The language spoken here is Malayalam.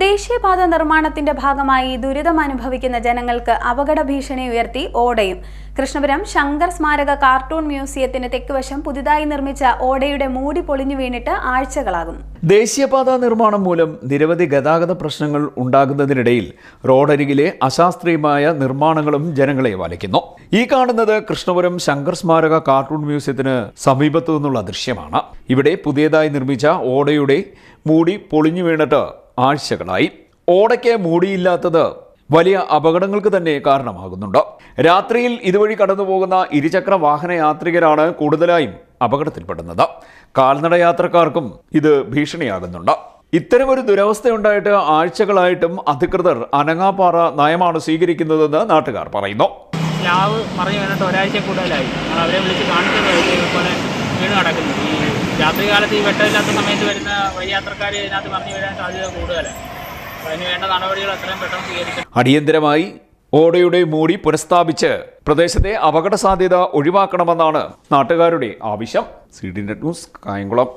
ദേശീയപാത നിർമ്മാണത്തിന്റെ ഭാഗമായി ദുരിതമനുഭവിക്കുന്ന ജനങ്ങൾക്ക് അപകട ഭീഷണി ഉയർത്തി ഓടയും. കൃഷ്ണപുരം ശങ്കർ സ്മാരക കാർട്ടൂൺ മ്യൂസിയത്തിന് തെക്കുവശം പുതുതായി നിർമ്മിച്ച ഓടയുടെ മൂടി പൊളിഞ്ഞു വീണിട്ട് ആഴ്ചകളാകുന്നു. ദേശീയപാത നിർമ്മാണം മൂലം നിരവധി ഗതാഗത പ്രശ്നങ്ങൾ ഉണ്ടാകുന്നതിനിടയിൽ റോഡരികിലെ അശാസ്ത്രീയമായ നിർമ്മാണങ്ങളും ജനങ്ങളെ വലയ്ക്കുന്നു. ഈ കാണുന്നത് കൃഷ്ണപുരം ശങ്കർ സ്മാരക കാർട്ടൂൺ മ്യൂസിയത്തിന് സമീപത്തു നിന്നുള്ള ദൃശ്യമാണ്. ഇവിടെ പുതിയതായി നിർമ്മിച്ച ഓടയുടെ മൂടി പൊളിഞ്ഞു വീണിട്ട് ആഴ്ചകളായി. ഓടയ്ക്ക് മൂടിയില്ലാത്തത് വലിയ അപകടങ്ങൾക്ക് തന്നെ കാരണമാകുന്നുണ്ട്. രാത്രിയിൽ ഇതുവഴി കടന്നുപോകുന്ന ഇരുചക്ര വാഹന യാത്രികരാണ് കൂടുതലായും അപകടത്തിൽപ്പെടുന്നത്. കാൽനട യാത്രക്കാർക്കും ഇത് ഭീഷണിയാകുന്നുണ്ട്. ഇത്തരമൊരു ദുരവസ്ഥയുണ്ടായിട്ട് ആഴ്ചകളായിട്ടും അധികൃതർ അനങ്ങാപ്പാറ നയമാണ് സ്വീകരിക്കുന്നതെന്ന് നാട്ടുകാർ പറയുന്നു. ലാവ് മറിഞ്ഞു വീണിട്ട് ഒരാഴ്ച കൂടുതലായി. അവരെ വിളിച്ച് കാണിച്ചത് പോലെ വീണ് കിടക്കുന്നു. ഈ രാത്രികാലത്ത് ഈ വെട്ടമില്ലാത്ത സമയത്ത് വരുന്ന വഴിയാത്രക്കാർ ഇതിനകത്ത് മറിഞ്ഞു വീഴാൻ സാധ്യത കൂടുതലാണ്. അതിന് വേണ്ട നടപടികൾ എത്രയും പെട്ടെന്ന് സ്വീകരിക്കണം. അടിയന്തരമായി ഓടയുടെ മൂടി പുനഃസ്ഥാപിച്ച് പ്രദേശത്തെ അപകട സാധ്യത ഒഴിവാക്കണമെന്നാണ് നാട്ടുകാരുടെ ആവശ്യം. CDNet news, Kayamkulam.